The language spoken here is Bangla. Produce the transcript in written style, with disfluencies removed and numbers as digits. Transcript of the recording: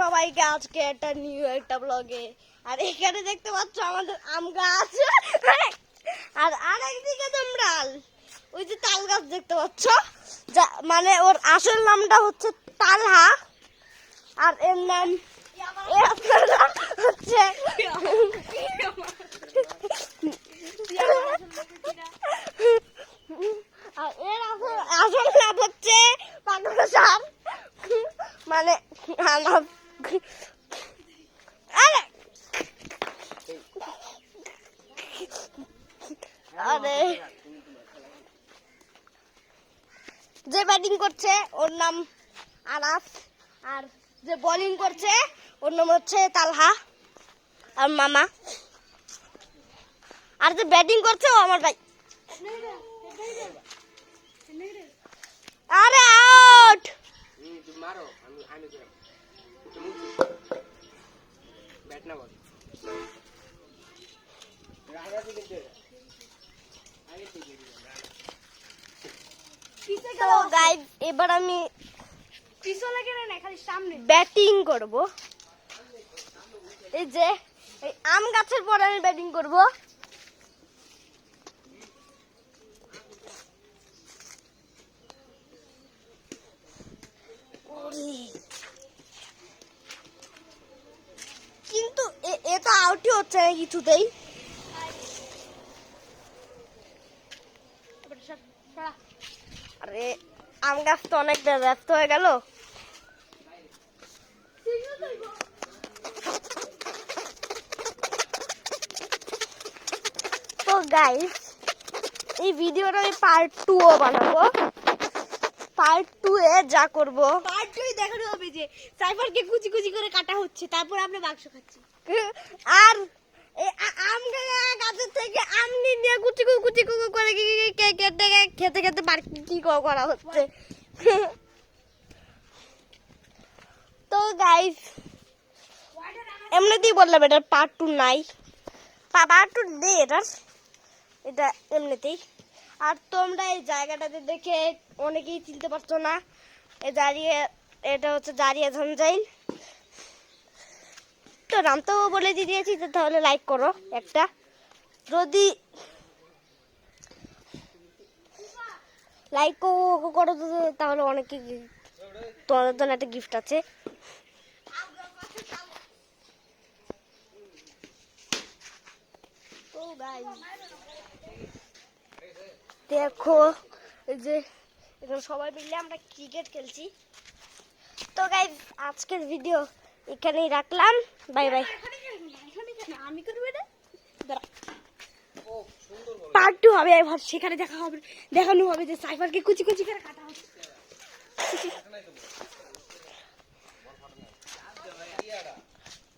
সবাইকে আজকে একটা নিউ একটা ব্লগে। আর এখানে দেখতে পাচ্ছ আমাদের আম গাছ, আর আরেকদিকে তোমরা ওই যে তাল গাছ দেখতে পাচ্ছ, যা মানে ওর আসল নামটা হচ্ছে তালহা, আর এর নাম হচ্ছে আর এর আসল নাম হচ্ছে পাগলসার, মানে আমার আরে যে ব্যাটিং করছে ওর নাম আরাফ, আর যে বোলিং করছে ওর নাম হচ্ছে তালহা আর মামা, আর যে ব্যাটিং করছে ও আমার ভাই। আরে আউট! তো গাইস এবার আমি ব্যাটিং করব। এই যে এই আম গাছের পর আমি ব্যাটিং করব। কিন্তু এ তো আউটই হচ্ছে না কিছুতেই। আরে আম গাছ তো অনেক ব্যস্ত হয়ে গেল। তো গাইস এই ভিডিওটা আমি পার্ট 2 বানাবো। পার্ট 2 এ যা করব, পার্ট 2 দেখানো হবে যে সাইফারকে কুচি কুচি করে কাটা হচ্ছে, তারপর আমরা বাক্স খাচ্ছি। আর এই আম গাছের থেকে আম নিয়ে কুচি কুচি করে খেতে খেতে কি করা হচ্ছে। তো গাইস এমনিতেই বললাম এটার পার্ট 2 নাই, পার্ট 2 নেই এটা এমনিতেই। আর তোমরা এই জায়গাটাতে দেখে অনেকেই চিনতে পারছো না, এটা হচ্ছে জারিয়া ঝঞ্ঝাইল। তো নাম তো বলে দিয়েছি, তাহলে লাইক করো একটা, যদি লাইক করো তাহলে অনেকে তোমাদের জন্য একটা গিফট আছে। তো গাইস দেখো এই যে এখানে সবাই মিলে আমরা ক্রিকেট খেলছি। তো গাইস আজকের ভিডিও এখানেই রাখলাম, বাই বাই। আমি করবো এটা, পার্ট 2 হবে, সেখানে দেখানো হবে যে সাইফারকে কুচি কুচি করে কাটা হচ্ছে।